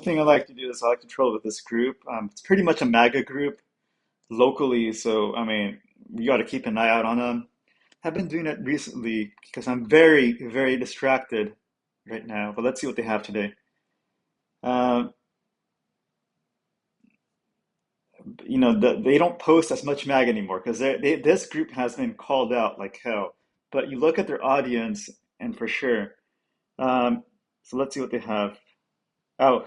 Thing I like to do is I like to troll with this group. It's pretty much a MAGA group locally, so I mean, you got to keep an eye out on them. I've been doing it recently because I'm very, very distracted right now. But let's see what they have today. Um, they don't post as much MAGA anymore because this group has been called out like hell. But you look at their audience, and for sure. Um, so let's see what they have. Oh,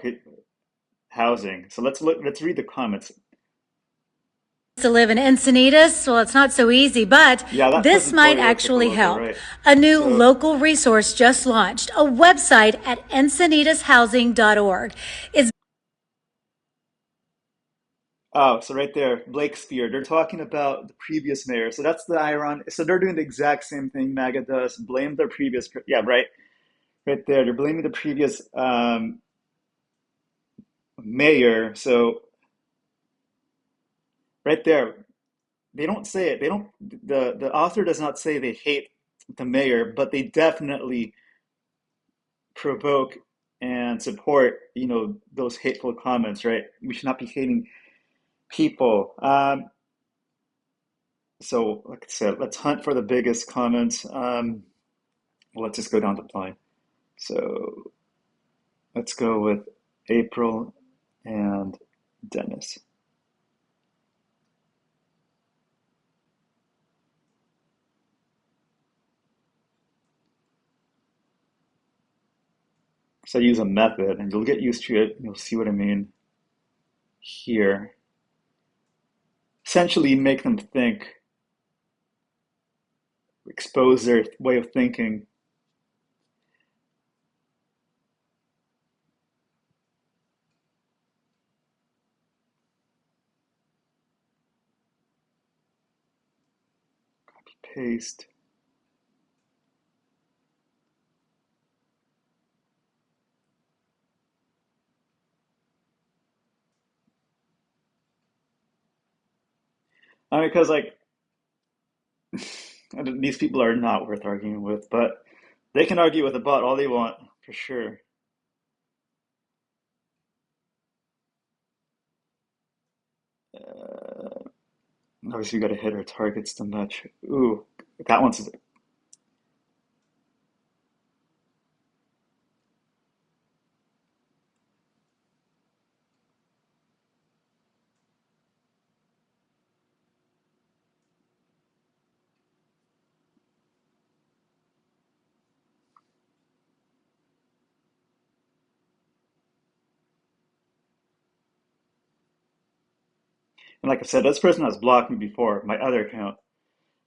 housing. So let's look. Let's read the comments. To live in Encinitas, well, it's not so easy, but Yeah, that this person's might totally actually local, help. right? A new So, local resource just launched, a website at encinitashousing.org. It's so right there, Blake Spear. They're talking about the previous mayor. So that's the iron. So they're doing the exact same thing MAGA does. Blame their previous. Yeah, right, right there. They're blaming the previous mayor. So right there, they don't say it. They don't. The author does not say they hate the mayor, but they definitely provoke and support. Those hateful comments. Right? We should not be hating people. So, like I said, let's hunt for the biggest comments. Let's just go down the line. So let's go with April and Dennis. So I use a method, and you'll get used to it. You'll see what I mean here. Essentially, make them think, expose their way of thinking. Paste. I mean, because like these people are not worth arguing with, but they can argue with a bot all they want, for sure. Uh, Obviously, we got to hit our targets to match. Ooh, that one's. And like I said, this person has blocked me before, my other account.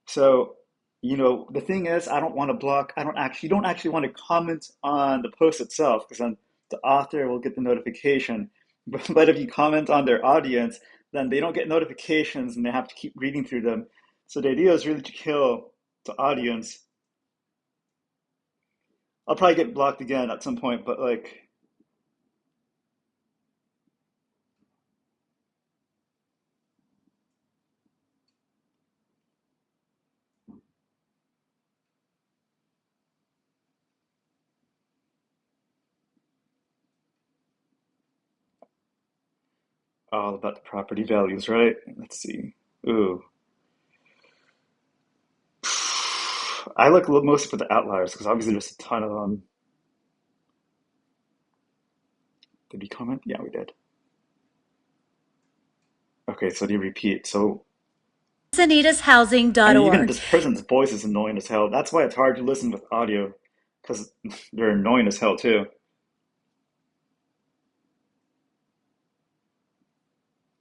So, the thing is, I don't want to block. I don't actually, you don't actually want to comment on the post itself because then the author will get the notification. But if you comment on their audience, then they don't get notifications and they have to keep reading through them. So the idea is really to kill the audience. I'll probably get blocked again at some point, but like, all about the property values, right? Let's see. Ooh. I look mostly for the outliers because obviously there's a ton of them. Did we comment? Yeah, we did. Okay, so they repeat. So, and even encinitashousing.org. this person's voice is annoying as hell. That's why it's hard to listen with audio, because they're annoying as hell too.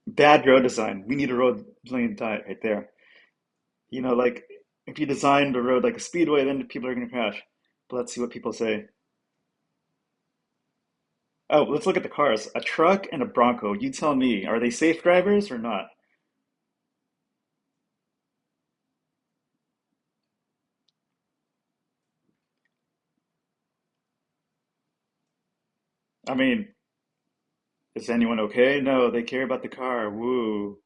Bad road design. We need a road lane diet right there. Like if you design the road like a speedway, then people are gonna crash. But let's see what people say. Oh, let's look at the cars. A truck and a Bronco. You tell me, are they safe drivers or not? I mean, is anyone okay? No, they care about the car. Woo.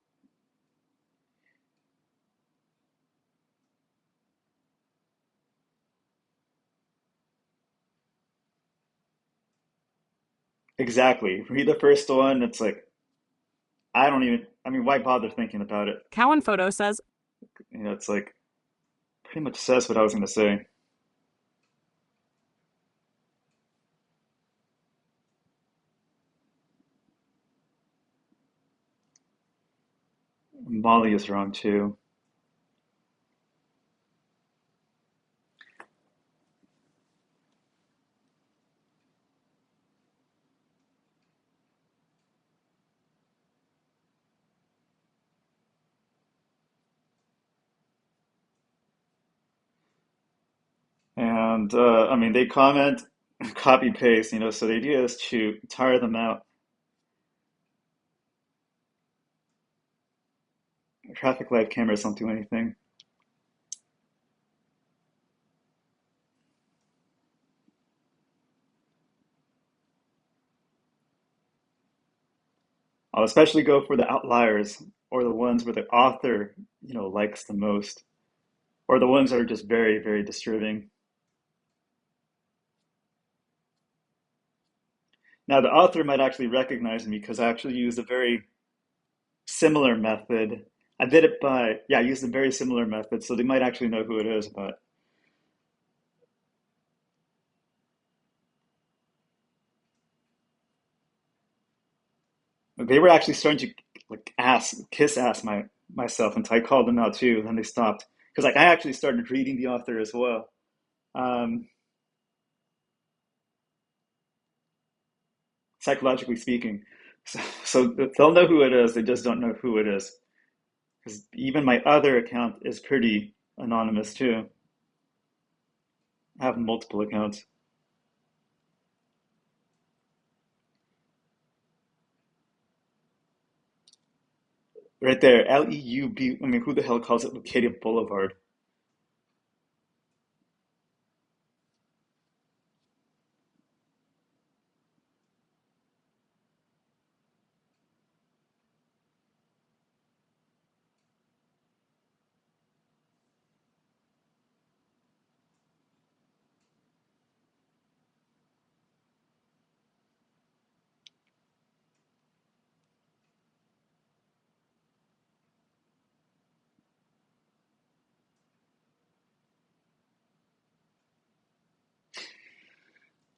exactly. Read the first one. It's like I don't even. I mean, why bother thinking about it? Cowan Photo says, It's like pretty much says what I was gonna say. Molly is wrong too. And I mean, they comment, copy paste. So the idea is to tire them out. Traffic light cameras don't do anything. I'll especially go for the outliers or the ones where the author, likes the most, or the ones that are just very, very disturbing. Now, the author might actually recognize me because I actually used a very similar method. I did it by, yeah, I used a very similar method, so they might actually know who it is, but they were actually starting to like kiss ass myself until I called them out too, and then they stopped. Because like I actually started reading the author as well. Um, Psychologically speaking. So they'll know who it is, they just don't know who it is. Because even my other account is pretty anonymous too. I have multiple accounts. Right there, Leub. I mean, who the hell calls it Leucadia Boulevard?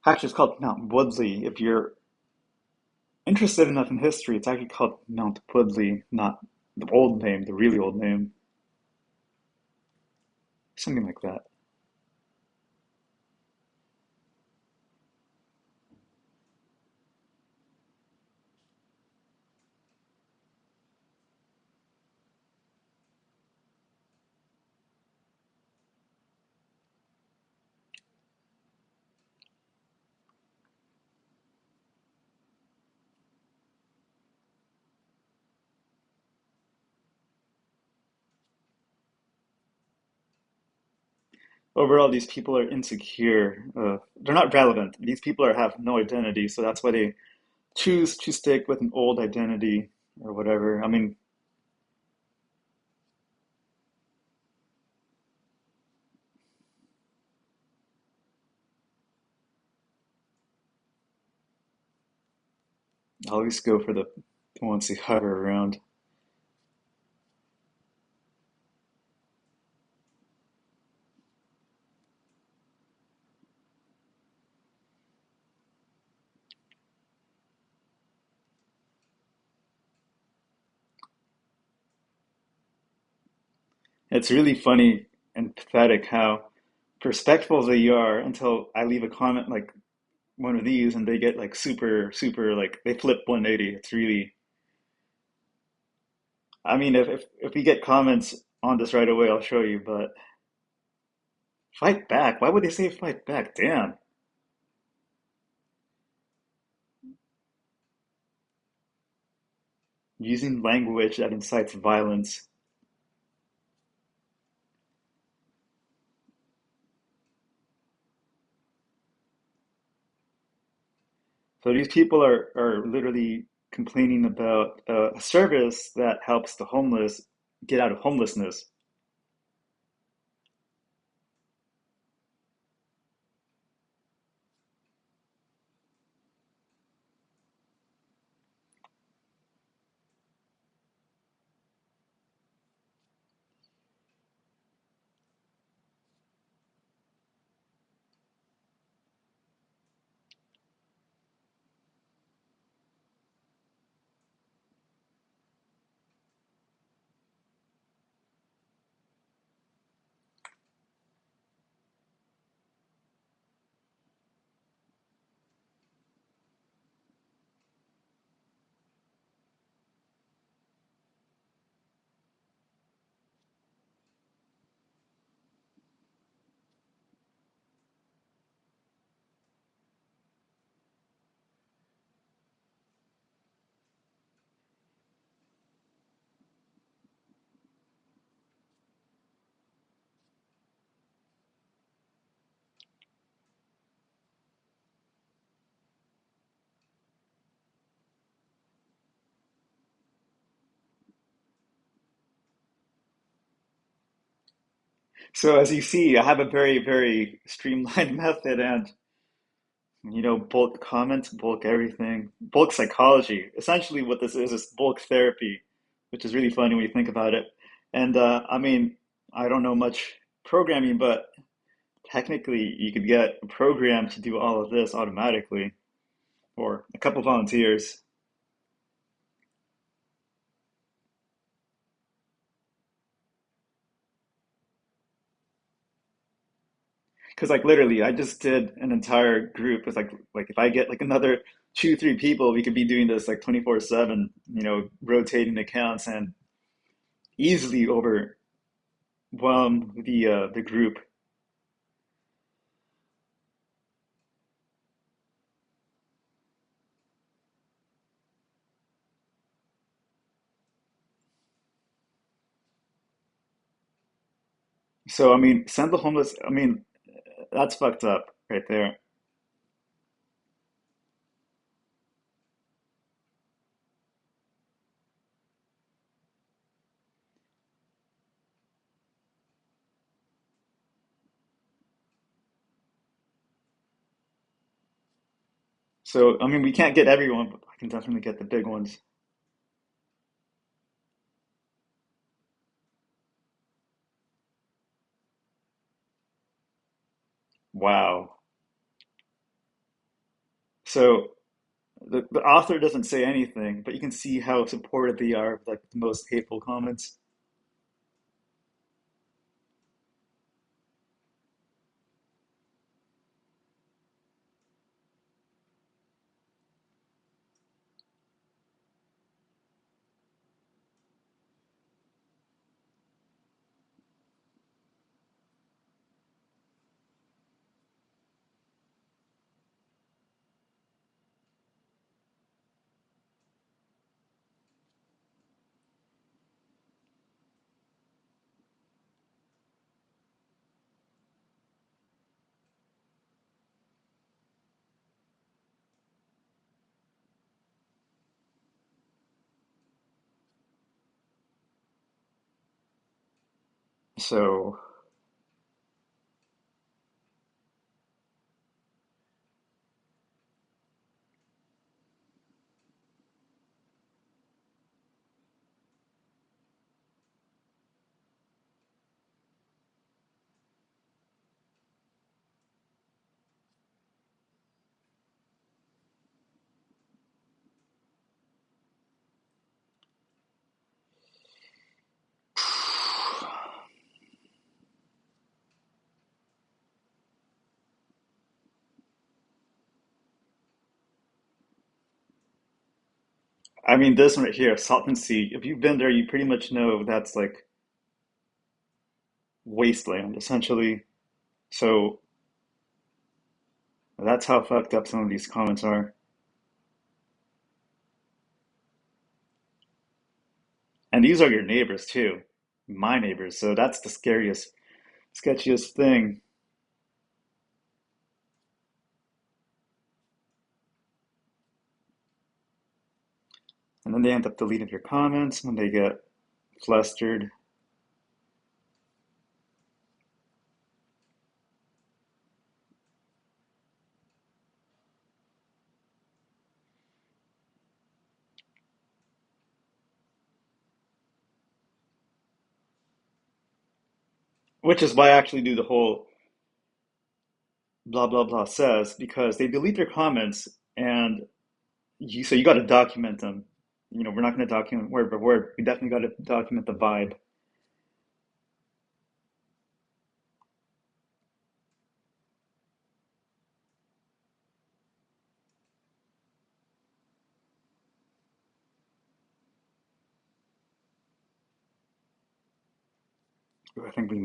Actually, it's called Mount Woodley. If you're interested enough in history, it's actually called Mount Woodley, not the old name, the really old name. Something like that. Overall, these people are insecure. They're not relevant. These people have no identity, so that's why they choose to stick with an old identity or whatever. I mean, I always go for the ones who hover around. It's really funny and pathetic how respectful they are until I leave a comment like one of these and they get like super, super, like they flip 180. It's really, I mean, if we get comments on this right away, I'll show you, but fight back. Why would they say fight back? Damn. Using language that incites violence. So these people are literally complaining about a service that helps the homeless get out of homelessness. So as you see, I have a very, very streamlined method and bulk comments, bulk everything, bulk psychology. Essentially what this is bulk therapy, which is really funny when you think about it. And I mean, I don't know much programming, but technically you could get a program to do all of this automatically or a couple volunteers. Because like literally, I just did an entire group. It's like if I get like another two, three people, we could be doing this like 24/7, rotating accounts and easily overwhelm the group. So I mean, send the homeless. I mean, that's fucked up right there. So I mean, we can't get everyone, but I can definitely get the big ones. Wow. So the author doesn't say anything, but you can see how supportive they are of like the most hateful comments. So I mean, this one right here, Salton Sea. If you've been there, you pretty much know that's like wasteland, essentially. So that's how fucked up some of these comments are. And these are your neighbors too, my neighbors. So that's the scariest, sketchiest thing. And then they end up deleting your comments when they get flustered. Which is why I actually do the whole blah blah blah says because they delete their comments and so you got to document them. We're not going to document word for word. We definitely got to document the vibe. I think we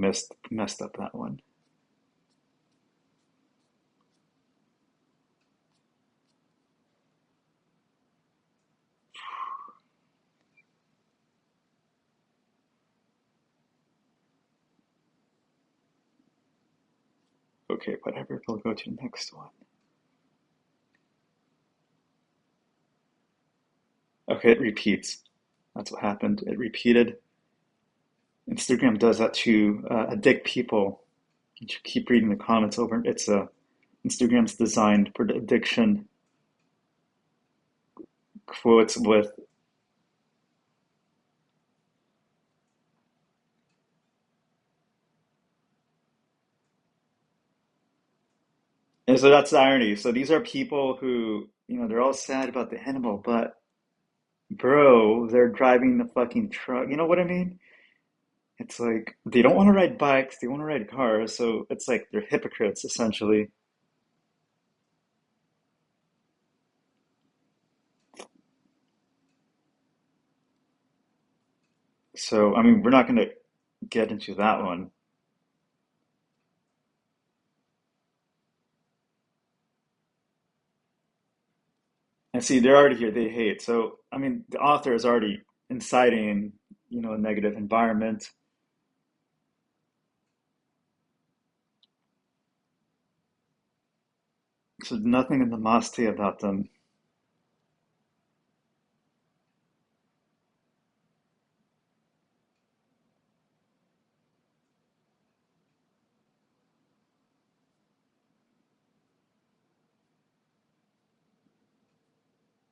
messed up that one. Okay, whatever. We'll go to the next one. Okay, it repeats. That's what happened. It repeated. Instagram does that to addict people. You should keep reading the comments over. It's Instagram's designed for the addiction. Quotes with, and so that's the irony. So these are people who, they're all sad about the animal, but bro, they're driving the fucking truck. You know what I mean? It's like they don't want to ride bikes, they want to ride cars, so it's like they're hypocrites essentially. So, I mean, we're not going to get into that one. And see, they're already here, they hate. So, I mean, the author is already inciting, a negative environment. So, nothing in the Maste about them.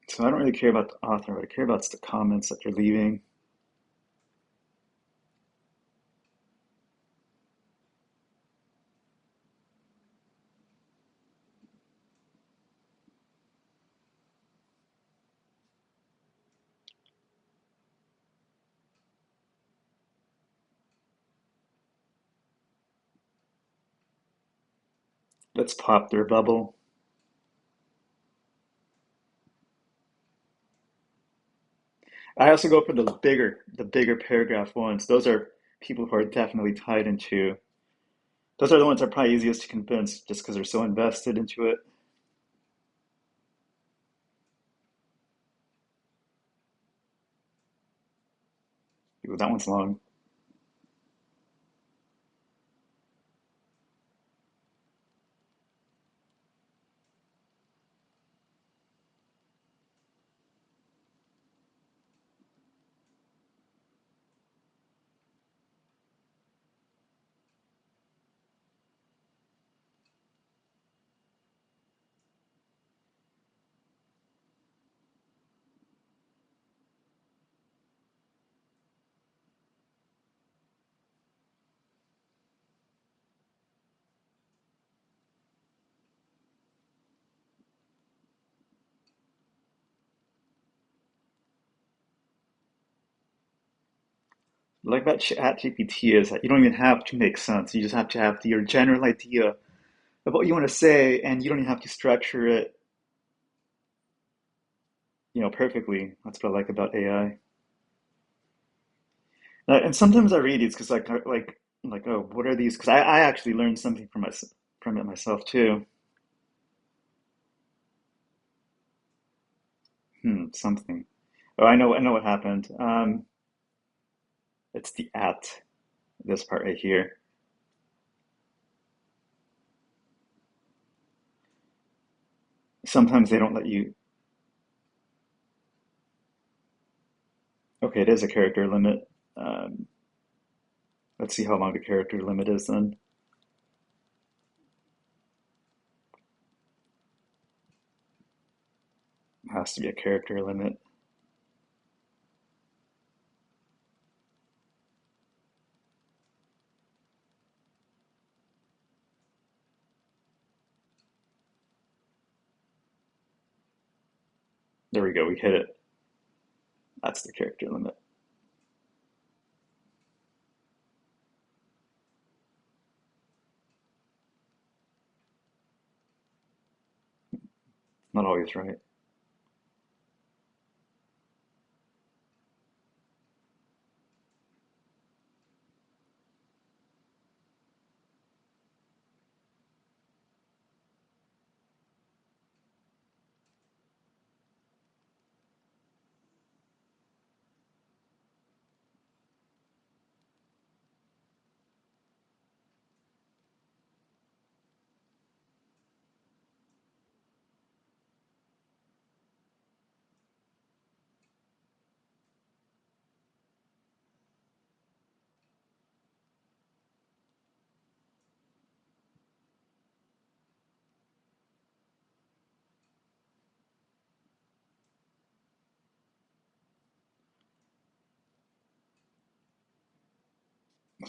So, I don't really care about the author. What I care about is the comments that they're leaving. Let's pop their bubble. I also go for the bigger paragraph ones. Those are people who are definitely tied into. Those are the ones that are probably easiest to convince just because they're so invested into it. Ooh, that one's long. Like that chat GPT is that you don't even have to make sense. You just have to have your general idea of what you want to say, and you don't even have to structure it, perfectly. That's what I like about AI. And sometimes I read these because like, oh, what are these? Because I actually learned something from it myself too. Something. Oh, I know what happened. It's the at this part right here. Sometimes they don't let you. Okay, it is a character limit. Um, let's see how long the character limit is then. It has to be a character limit. There we go. We hit it. That's the character limit. Not always right.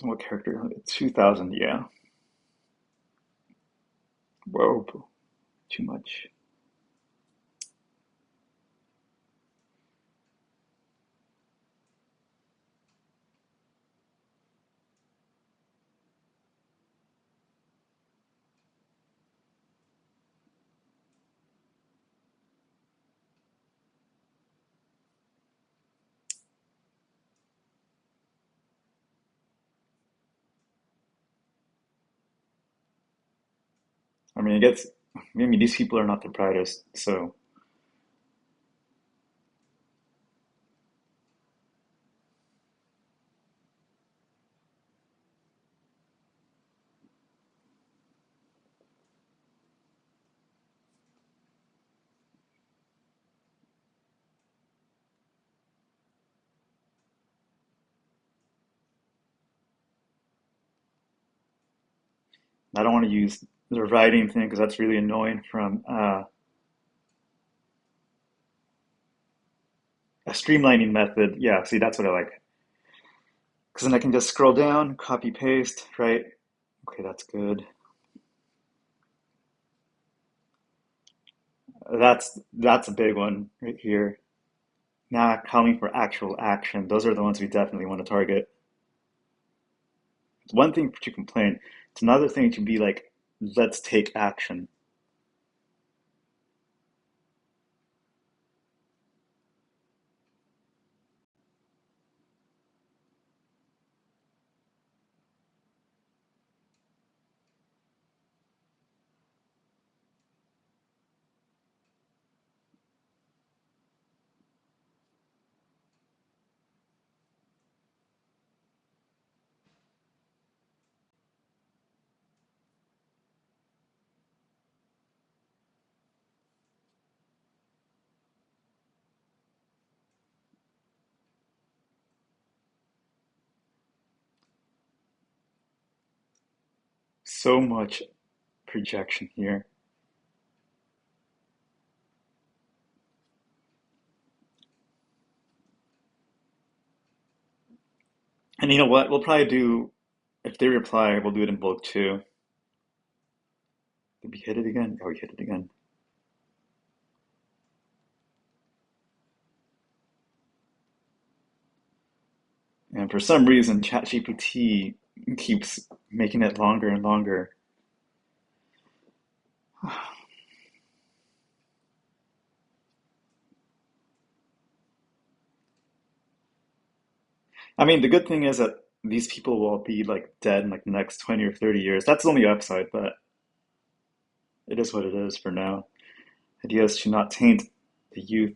What character? 2000, yeah. Whoa, too much. I mean, it gets. I mean, these people are not the brightest, so I don't want to use the writing thing because that's really annoying from a streamlining method. Yeah, see, that's what I like. Because then I can just scroll down, copy paste, right? Okay, that's good. That's a big one right here. Not calling for actual action. Those are the ones we definitely want to target. It's one thing to complain. It's another thing to be like, let's take action. So much projection here. And you know what? We'll probably do, if they reply, we'll do it in bulk too. Did we hit it again? Oh, we hit it again. And for some reason, ChatGPT keeps making it longer and longer. I mean, the good thing is that these people will be like dead in like the next 20 or 30 years. That's the only upside, but it is what it is for now. Ideas should not taint the youth.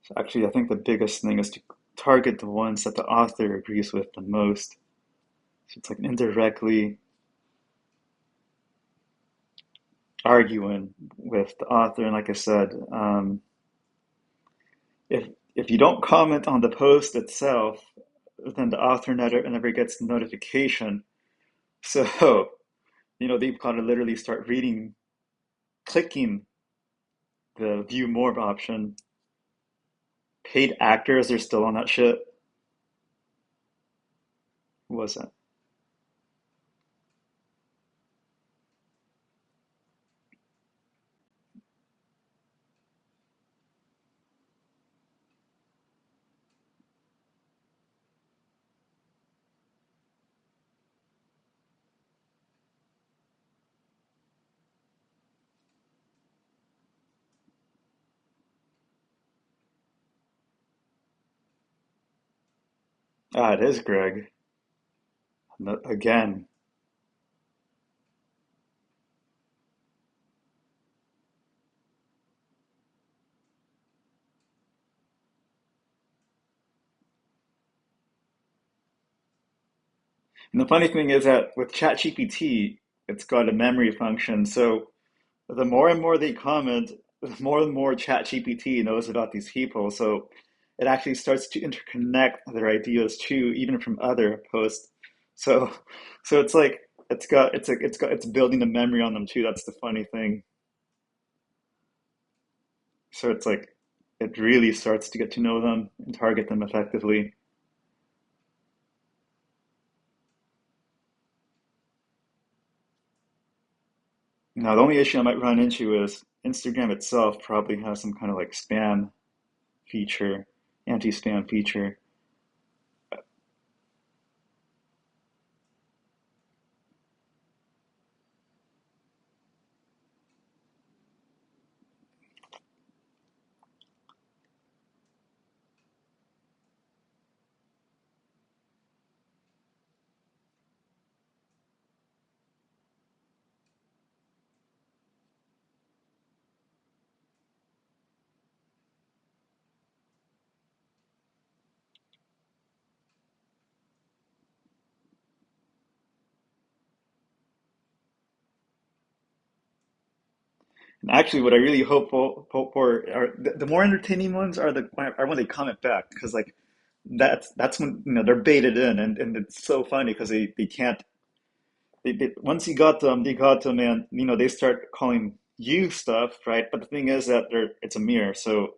So actually, I think the biggest thing is to target the ones that the author agrees with the most. So it's like indirectly arguing with the author. And like I said, if if you don't comment on the post itself, then the author never gets the notification. So, they've got to literally start reading, clicking the view more option. Paid actors are still on that shit. Who was that? Ah, it is Greg. Again. And the funny thing is that with ChatGPT, it's got a memory function. So the more and more they comment, the more and more ChatGPT knows about these people. So it actually starts to interconnect their ideas too, even from other posts. So so it's like it's building a memory on them too. That's the funny thing. So it's like it really starts to get to know them and target them effectively. Now, the only issue I might run into is Instagram itself probably has some kind of like spam feature, anti-spam feature. And actually, what I really hope for are the more entertaining ones are when they comment back because like that's when they're baited in and it's so funny because they can't once you got them and they start calling you stuff, right? But the thing is that it's a mirror, so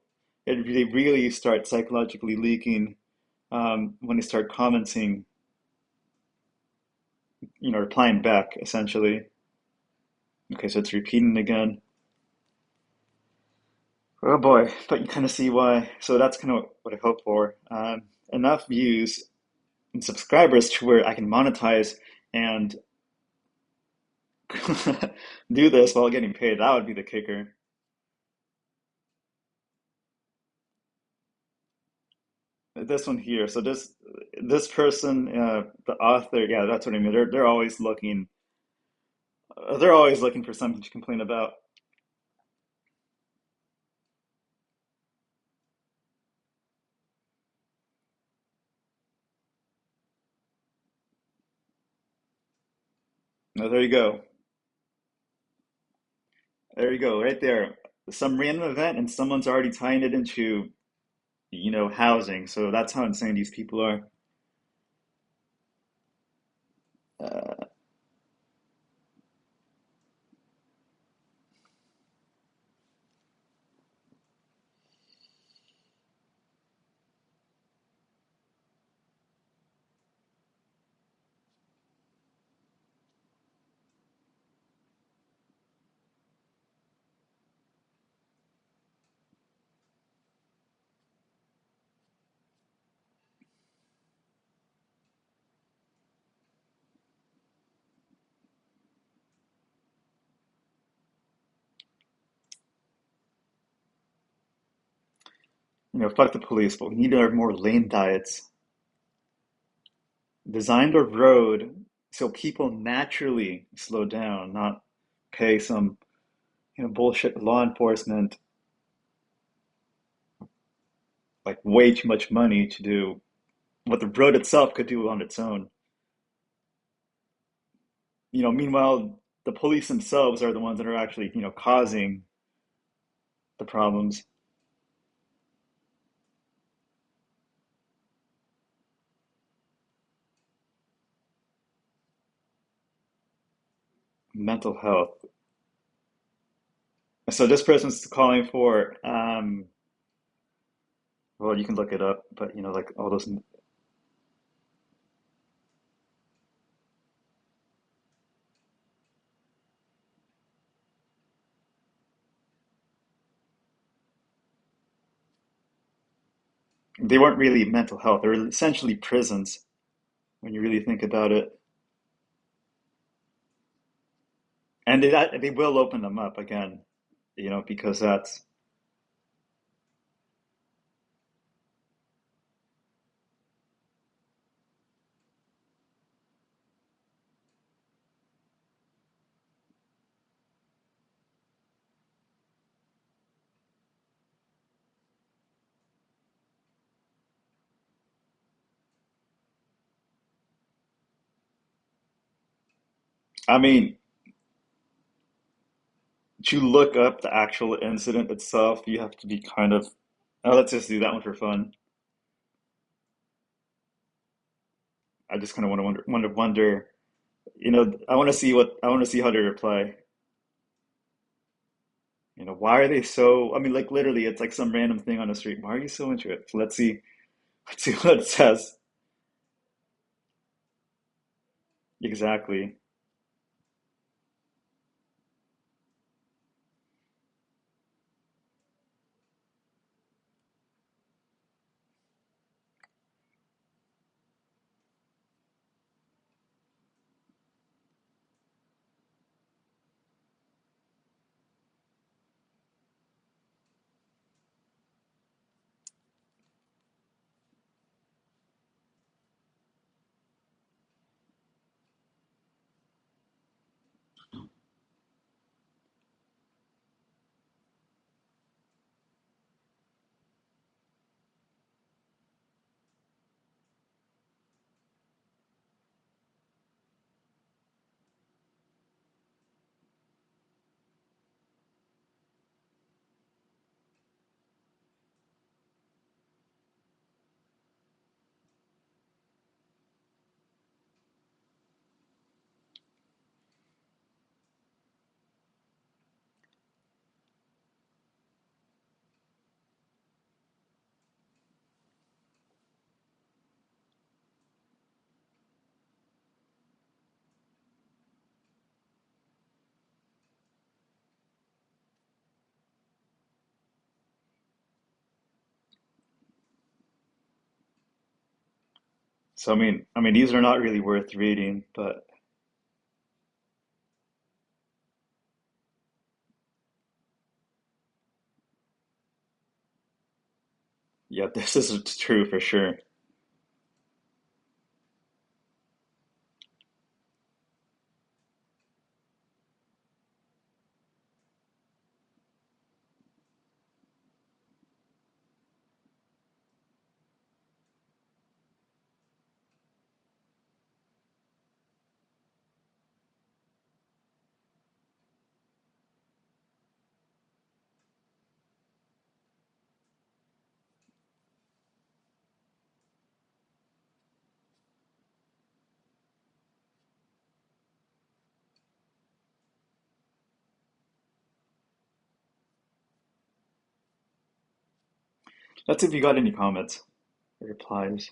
they really start psychologically leaking when they start commenting, replying back essentially. Okay, so it's repeating again. Oh boy, but you kind of see why. So that's kind of what I hope for. Enough views and subscribers to where I can monetize and do this while getting paid. That would be the kicker. This one here. So this person, the author, yeah, that's what I mean. They're always looking for something to complain about. Now, there you go. There you go, right there. Some random event, and someone's already tying it into, housing. So that's how insane these people are. Uh, fuck the police, but we need our more lane diets. Designed a road so people naturally slow down, not pay some, bullshit law enforcement like way too much money to do what the road itself could do on its own. Meanwhile, the police themselves are the ones that are actually, causing the problems. Mental health. So this person's calling for, well, you can look it up, but like all those, they weren't really mental health. They were essentially prisons when you really think about it. And they will open them up again, because that's I mean, to look up the actual incident itself, you have to be kind of, let's just do that one for fun. I just kind of want to wonder, I want to see I want to see how they reply. Why are they so, I mean, like literally, it's like some random thing on the street. Why are you so into it? So let's see what it says. Exactly. So I mean, these are not really worth reading, but yeah, this is true for sure. Let's see if you got any comments or replies.